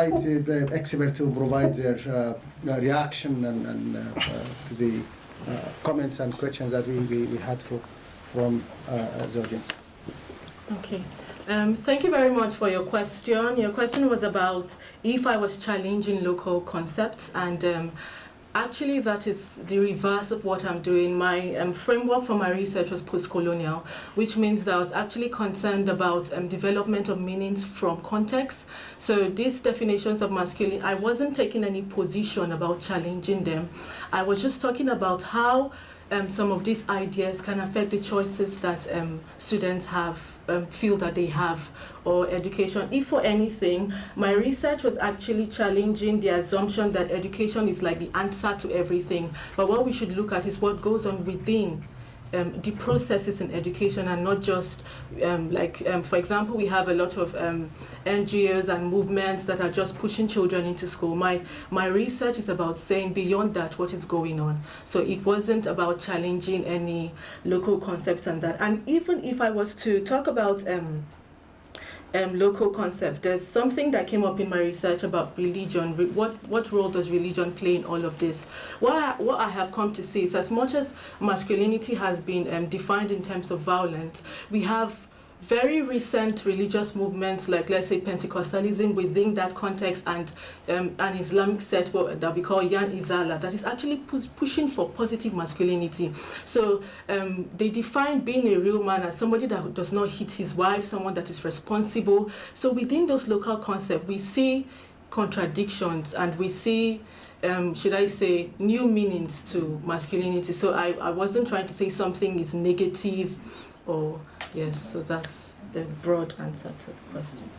invite the experts to provide their reaction and to the comments and questions that we had from the audience. Okay. Thank you very much for your question. Your question was about if I was challenging local concepts, and actually that is the reverse of what I'm doing. My framework for my research was post-colonial, which means that I was actually concerned about development of meanings from context. So these definitions of masculine, I wasn't taking any position about challenging them. I was just talking about how some of these ideas can affect the choices that students have, feel that they have, or education. If for anything, my research was actually challenging the assumption that education is like the answer to everything. But what we should look at is what goes on within the processes in education, and not just for example, we have a lot of NGOs and movements that are just pushing children into school. My research is about saying beyond that what is going on. So it wasn't about challenging any local concepts and that. And even if I was to talk about local concept, there's something that came up in my research about religion. What role does religion play in all of this? What I have come to see is, as much as masculinity has been defined in terms of violence, we have very recent religious movements, like let's say Pentecostalism within that context, and an Islamic sect that we call Yan Izala, that is actually pushing for positive masculinity. So they define being a real man as somebody that does not hit his wife, someone that is responsible. So within those local concepts, we see contradictions, and we see should I say, new meanings to masculinity. So I wasn't trying to say something is negative, or yes, so that's the broad answer to the question.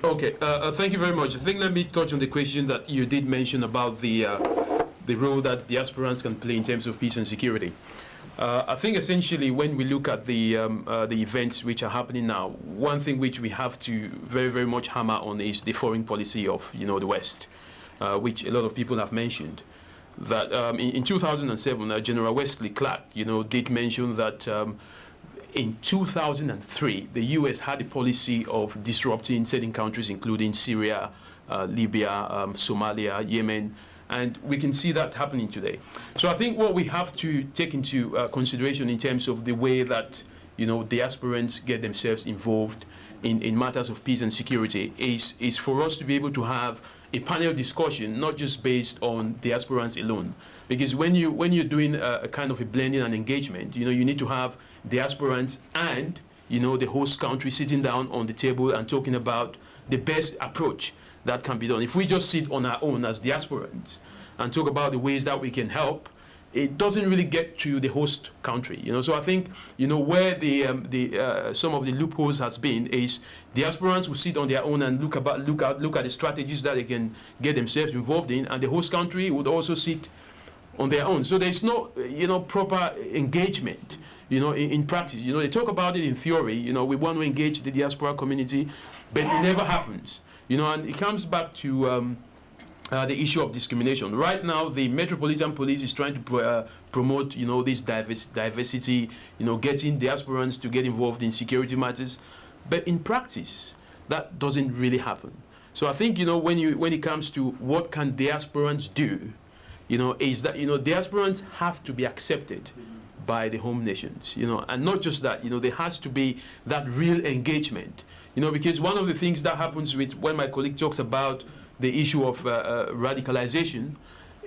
Okay, thank you very much. I think let me touch on the question that you did mention about the role that diasporans can play in terms of peace and security. I think essentially when we look at the events which are happening now, one thing which we have to very, very much hammer on is the foreign policy of the West, which a lot of people have mentioned. That in 2007, General Wesley Clark, did mention that in 2003, the U.S. had a policy of disrupting certain countries, including Syria, Libya, Somalia, Yemen, and we can see that happening today. So I think what we have to take into consideration in terms of the way that diasporans get themselves involved in matters of peace and security is for us to be able to have a panel discussion, not just based on diasporans alone. Because when you're doing a kind of a blending and engagement, you need to have diasporans and the host country sitting down on the table and talking about the best approach that can be done. If we just sit on our own as diasporans and talk about the ways that we can help, it doesn't really get to the host country, So I think, where the some of the loopholes has been is diasporans will sit on their own and look at the strategies that they can get themselves involved in, and the host country would also sit on their own. So there's no, proper engagement, in practice. They talk about it in theory. We want to engage the diaspora community, but it never happens. And it comes back to the issue of discrimination. Right now, the Metropolitan Police is trying to promote, this diversity, getting diasporans to get involved in security matters. But in practice, that doesn't really happen. So I think, when it comes to what can diasporans do, is that, diasporans have to be accepted by the home nations, and not just that, there has to be that real engagement, because one of the things that happens when my colleague talks about the issue of radicalization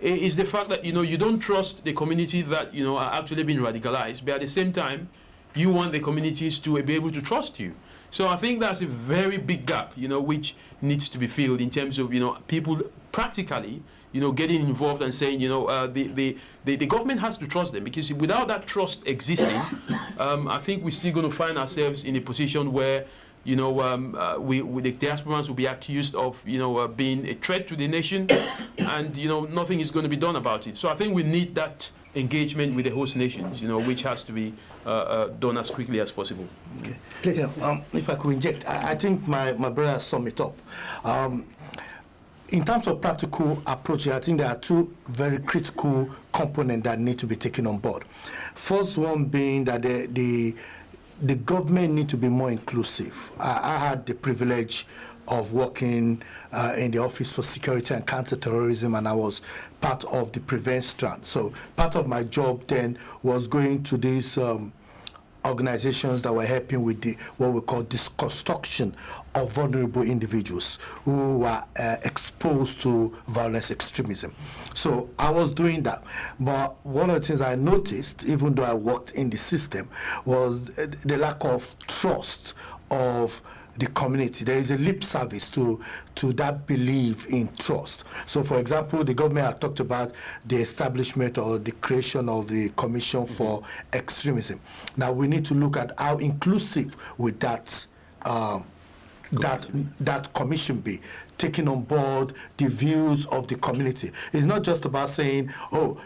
is the fact that, you don't trust the community that, are actually being radicalized, but at the same time, you want the communities to be able to trust you. So I think that's a very big gap, which needs to be filled in terms of, people practically, getting involved and saying, the government has to trust them, because without that trust existing, I think we're still going to find ourselves in a position where the diasporans will be accused of, being a threat to the nation, and, nothing is going to be done about it. So I think we need that engagement with the host nations, which has to be done as quickly as possible. Okay. Please. If I could inject, I think my brother summed it up. In terms of practical approach, I think there are two very critical components that need to be taken on board. First one being that the the government need to be more inclusive. I had the privilege of working in the Office for Security and Counterterrorism, and I was part of the Prevent Strand. So part of my job then was going to these organizations that were helping with the what we call disconstruction of vulnerable individuals who were exposed to violence extremism. So I was doing that. But one of the things I noticed, even though I worked in the system, was the lack of trust of the community. There is a lip service to that belief in trust. So, for example, the government had talked about the establishment or the creation of the Commission for Extremism. Now, we need to look at how inclusive with that that commission be, taking on board the views of the community. It's not just about saying, oh,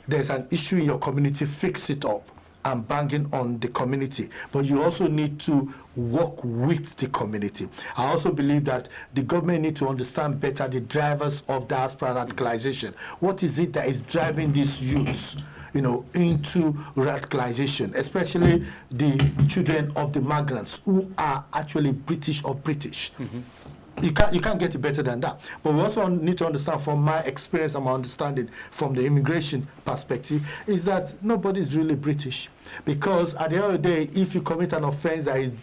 there's an issue in your community, fix it up, and banging on the community, but you also need to work with the community. I also believe that the government need to understand better the drivers of diaspora radicalization. What is it that is driving these youths, into radicalization, especially the children of the migrants who are actually British or British. Mm-hmm. You can't get it better than that. But we also need to understand, from my experience and my understanding from the immigration perspective, is that nobody is really British. Because at the end of the day, if you commit an offense that is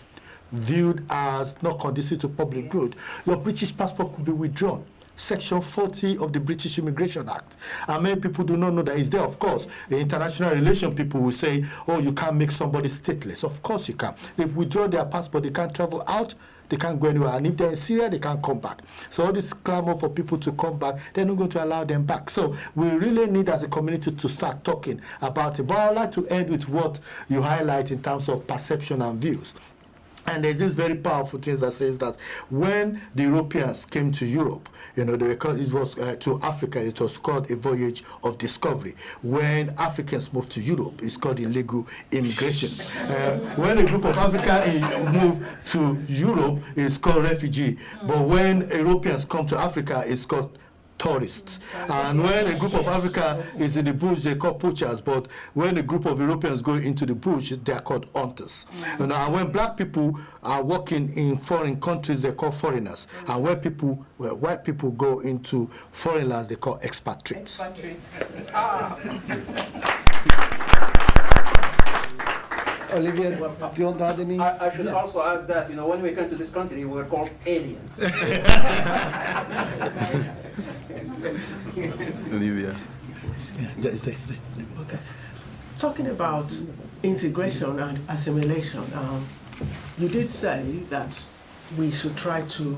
viewed as not conducive to public good, your British passport could be withdrawn. Section 40 of the British Immigration Act. And many people do not know that it's there. Of course, the international relation people will say, oh, you can't make somebody stateless. Of course you can. If we withdraw their passport, they can't travel out, they can't go anywhere. And if they're in Syria, they can't come back. So all this clamor for people to come back, they're not going to allow them back. So we really need, as a community, to start talking about it. But I'd like to end with what you highlight in terms of perception and views. And there's this very powerful thing that says that when the Europeans came to Europe, it was to Africa, it was called a voyage of discovery. When Africans moved to Europe, it's called illegal immigration. When a group of Africans move to Europe, it's called refugee. But when Europeans come to Africa, it's called tourists. And when a group of Africa is in the bush, they call poachers. But when a group of Europeans go into the bush, they are called hunters. And when black people are working in foreign countries, they call foreigners. And when white people go into foreign lands, they call expatriates. Olivier, do you want to add any? I should also add that, when we came to this country, we were called aliens. Olivia. Okay. Talking about integration and assimilation, you did say that we should try to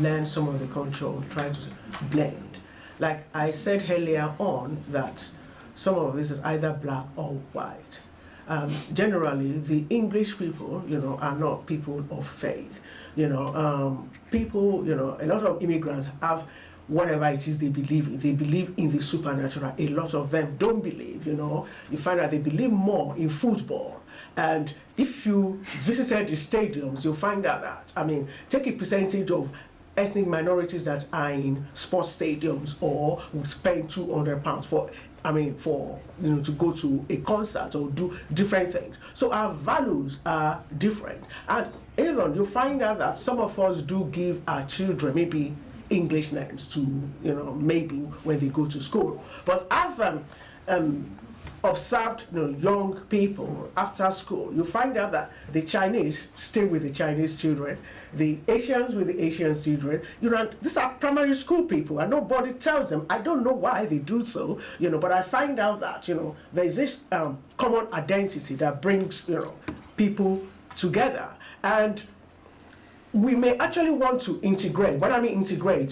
learn some of the culture, try to blend. Like I said earlier on, that some of this is either black or white. Generally, the English people, are not people of faith. People, a lot of immigrants have whatever it is they believe in. They believe in the supernatural. A lot of them don't believe, You find that they believe more in football. And if you visited the stadiums, you'll find out that, take a percentage of ethnic minorities that are in sports stadiums or would spend £200 for to go to a concert or do different things. So our values are different. And even you find out that some of us do give our children maybe English names to, maybe when they go to school. But I've observed, young people after school, you find out that the Chinese stay with the Chinese children, the Asians with the Asian children. These are primary school people, and nobody tells them. I don't know why they do so, but I find out that, there's this common identity that brings, people together. And we may actually want to integrate. What I mean integrate,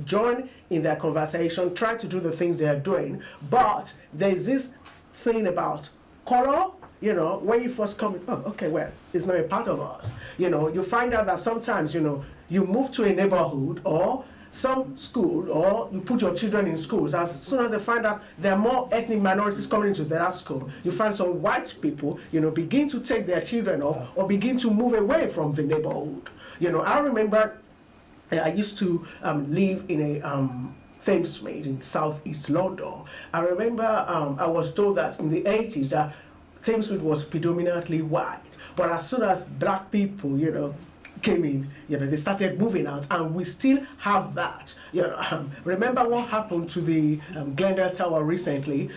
join in their conversation, try to do the things they are doing, but there's this thing about color, when you first come, oh, okay, well, it's not a part of us. You find out that sometimes, you move to a neighborhood or some school, or you put your children in schools. As soon as they find out there are more ethnic minorities coming into their school, you find some white people, begin to take their children off or begin to move away from the neighborhood. I remember I used to live in a Thamesmead in southeast London. I remember I was told that in the 80s that Thamesmead was predominantly white. But as soon as black people, came in, they started moving out, and we still have that. Remember what happened to the Glendale Tower recently?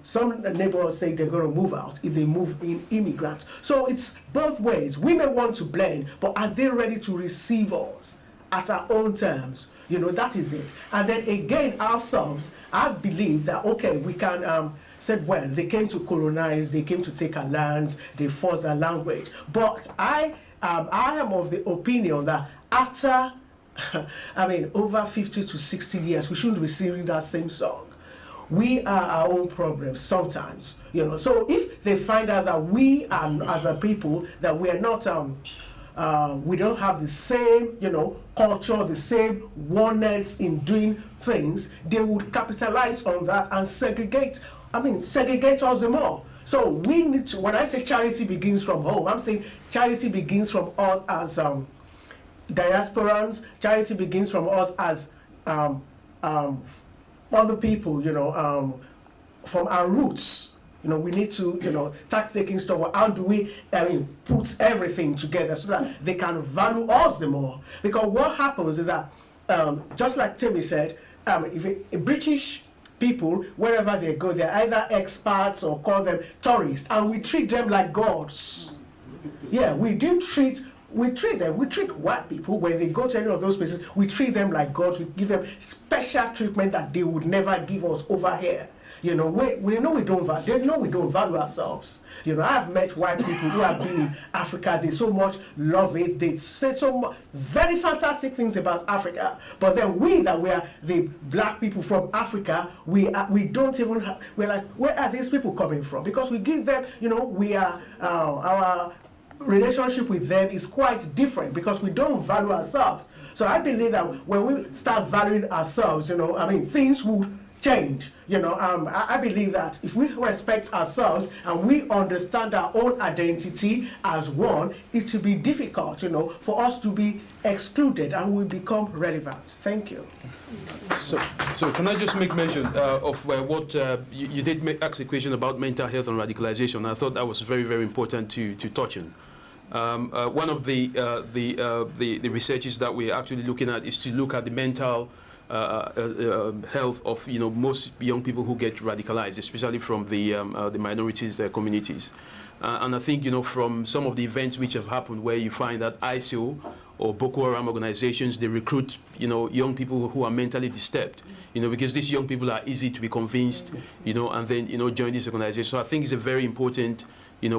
Some neighbors say they're going to move out if they move in immigrants. So it's both ways. We may want to blend, but are they ready to receive us at our own terms? That is it. And then again, ourselves, I believe that, okay, we can said, well, they came to colonize, they came to take our lands, they forced our language. But I am of the opinion that after, over 50 to 60 years, we shouldn't be singing that same song. We are our own problems sometimes, So if they find out that we are, as a people, that we are not, we don't have the same, culture, the same oneness in doing things, they would capitalize on that and segregate us the more. So we need to, when I say charity begins from home, I'm saying charity begins from us as diasporans, charity begins from us as other people, from our roots. We need to, start taking stuff. How do we, put everything together so that they can value us the more? Because what happens is that, just like Timmy said, if a British people, wherever they go, they're either expats or call them tourists, and we treat them like gods. Yeah, we treat white people when they go to any of those places, we treat them like gods, we give them special treatment that they would never give us over here. We know we don't value ourselves. I've met white people who have been in Africa, they so much love it, they say very fantastic things about Africa, but then we are the black people from Africa, we don't even have, we're like, where are these people coming from? Because we give them, we are, our relationship with them is quite different because we don't value ourselves. So I believe that when we start valuing ourselves, things will change. I believe that if we respect ourselves and we understand our own identity as one, it will be difficult, for us to be excluded and we become relevant. Thank you. So can I just make mention of what you did ask a question about mental health and radicalization. I thought that was very, very important to touch on. One of the researches that we're actually looking at is to look at the mental health of most young people who get radicalized, especially from the minorities communities. And I think from some of the events which have happened, where you find that ISIL or Boko Haram organizations, they recruit young people who are mentally disturbed, because these young people are easy to be convinced, and then join this organization. So I think it's a very important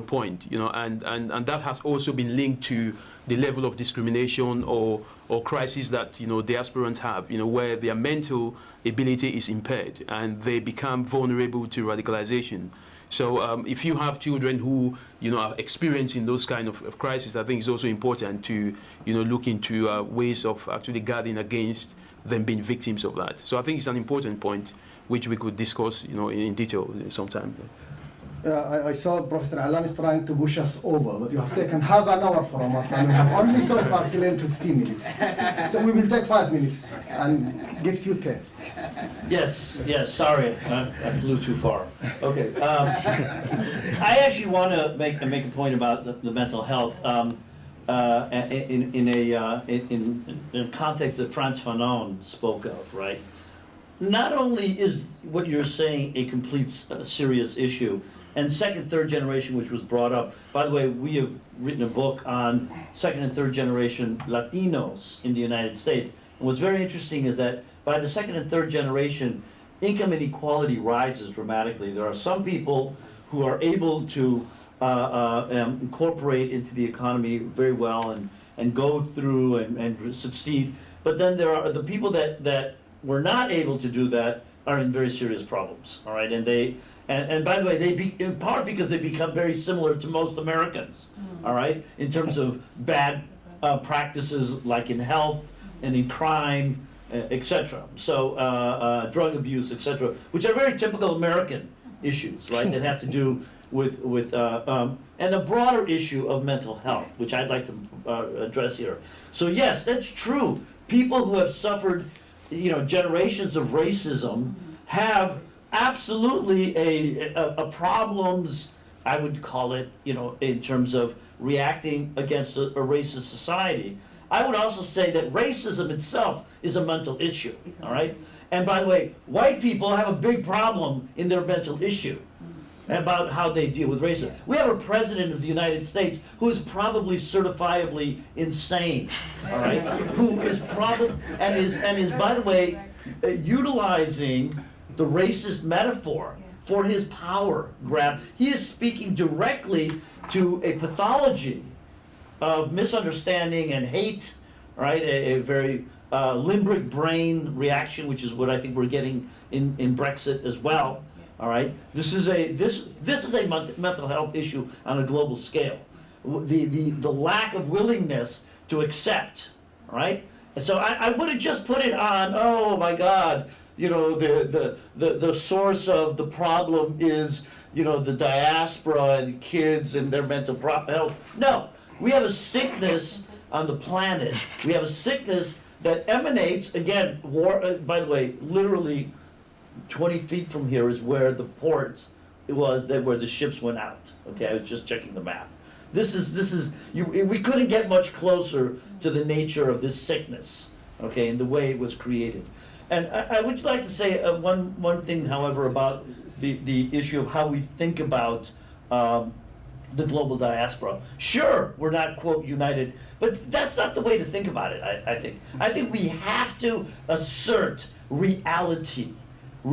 point, and that has also been linked to the level of discrimination or crisis that diasporans have, where their mental ability is impaired and they become vulnerable to radicalization. So if you have children who are experiencing those kind of crises, I think it's also important to look into ways of actually guarding against them being victims of that. So I think it's an important point which we could discuss in detail sometime. I saw Professor Alan is trying to push us over, but you have taken half an hour from us, and we have only so far claimed 15 minutes. So we will take 5 minutes and give you 10. Yes, sorry, I flew too far. Okay. I actually want to make a point about the mental health in a context that Frantz Fanon spoke of, right? Not only is what you're saying a complete serious issue, and second, third generation, which was brought up. By the way, we have written a book on second and third generation Latinos in the United States. And what's very interesting is that by the second and third generation, income inequality rises dramatically. There are some people who are able to incorporate into the economy very well and go through and succeed. But then there are the people that were not able to do that are in very serious problems, all right? And by the way, in part because they become very similar to most Americans, all right? In terms of bad practices like in health and in crime, etc. So drug abuse, etc., which are very typical American issues, right? That have to do with and a broader issue of mental health, which I'd like to address here. So yes, that's true. People who have suffered, generations of racism have absolutely a problems I would call it, in terms of reacting against a racist society. I would also say that racism itself is a mental issue, all right? And by the way, white people have a big problem in their mental issue about how they deal with racism. We have a president of the United States who is probably certifiably insane, all right? Who is probably, and is, by the way, utilizing the racist metaphor for his power grab. He is speaking directly to a pathology of misunderstanding and hate, right? A very limbic brain reaction, which is what I think we're getting in Brexit as well. All right, this is a mental health issue on a global scale. The lack of willingness to accept, all right. And so I wouldn't just put it on. Oh my God, the source of the problem is the diaspora and kids and their mental health. No, we have a sickness on the planet. We have a sickness that emanates, again, war. By the way, literally 20 feet from here is where the ports was, where the ships went out. Okay, I was just checking the map. This is we couldn't get much closer to the nature of this sickness, okay, and the way it was created. And I would like to say one thing, however, about the issue of how we think about the global diaspora. Sure, we're not, quote, united, but that's not the way to think about it, I think. I think we have to assert reality. A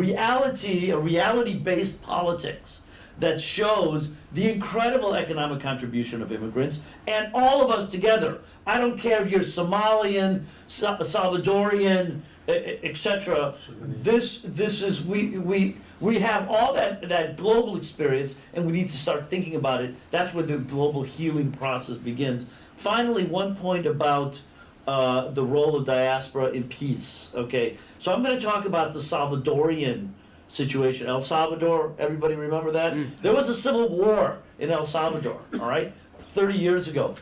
reality-based politics that shows the incredible economic contribution of immigrants and all of us together. I don't care if you're Somalian, Salvadorian, etc. This is we have all that global experience, and we need to start thinking about it. That's where the global healing process begins. Finally, one point about the role of diaspora in peace. Okay, so I'm going to talk about the Salvadorian situation. El Salvador, everybody remember that? There was a civil war in El Salvador, all right, 30 years ago,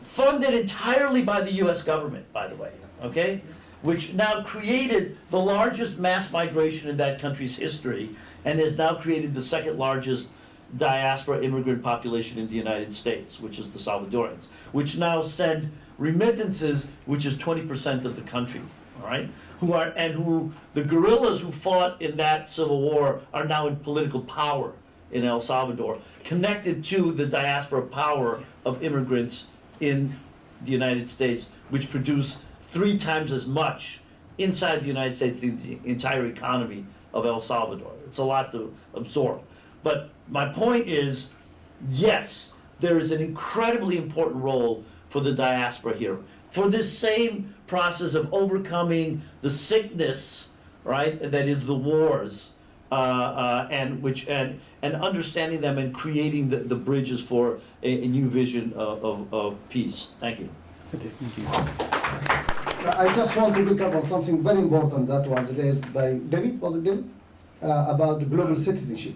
funded entirely by the U.S. government, by the way, okay, which now created the largest mass migration in that country's history and has now created the second largest diaspora immigrant population in the United States, which is the Salvadorans, which now send remittances, which is 20% of the country, all right? Who the guerrillas who fought in that civil war are now in political power in El Salvador, connected to the diaspora power of immigrants in the United States, which produce 3 times as much inside the United States, the entire economy of El Salvador. It's a lot to absorb. But my point is, yes, there is an incredibly important role for the diaspora here. For this same process of overcoming the sickness, right, that is the wars, and understanding them and creating the bridges for a new vision of peace. Thank you. Okay. Thank you. I just want to pick up on something very important that was raised by David, was it David? About the global citizenship.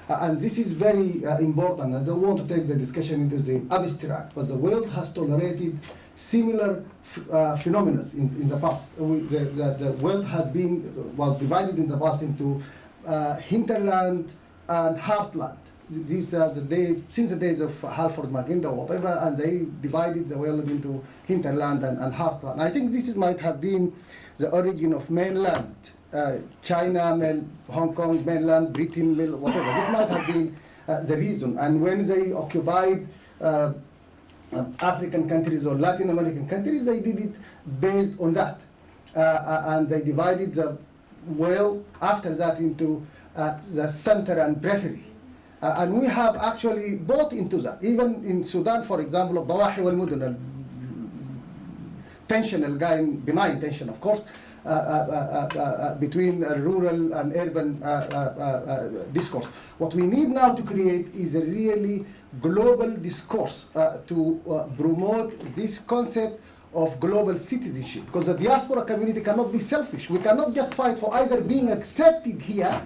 And this is very important. I don't want to take the discussion into the abstract, but the world has tolerated similar phenomena in the past. The world was divided in the past into hinterland and heartland. These are the days, since the days of Halford Magenta or whatever, and they divided the world into hinterland and heartland. I think this might have been the origin of mainland. China, Hong Kong, mainland, Britain, whatever. This might have been the reason. And when they occupied African countries or Latin American countries, they did it based on that. And they divided the world after that into the center and periphery. And we have actually bought into that. Even in Sudan, for example, الضواحي والمدن, tension, benign tension, of course, between rural and urban discourse. What we need now to create is a really global discourse to promote this concept of global citizenship, because the diaspora community cannot be selfish. We cannot just fight for either being accepted here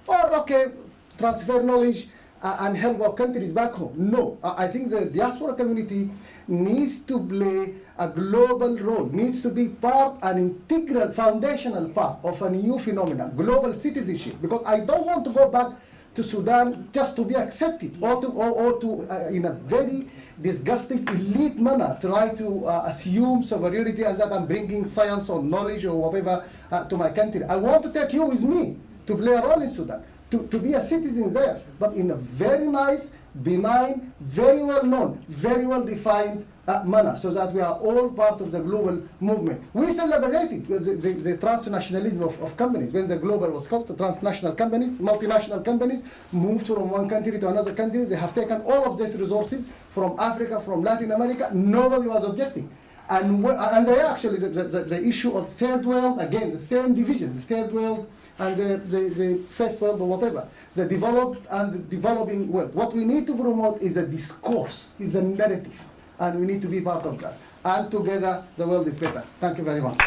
or, okay, transfer knowledge and help our countries back home. No, I think the diaspora community needs to play a global role, needs to be an integral, foundational part of a new phenomenon, global citizenship. Because I don't want to go back to Sudan just to be accepted, or to in a very disgusting elite manner, try to assume superiority and that I'm bringing science or knowledge or whatever to my country. I want to take you with me to play a role in Sudan, to be a citizen there, but in a very nice, benign, very well known, very well defined manner, so that we are all part of the global movement. We celebrated the transnationalism of companies. When the global was called, the transnational companies, multinational companies moved from one country to another country. They have taken all of these resources from Africa, from Latin America. Nobody was objecting. And they actually, the issue of third world, again, the same division, the third world and the first world or whatever, the developed and the developing world. What we need to promote is a discourse, is a narrative, and we need to be part of that. And together, the world is better. Thank you very much.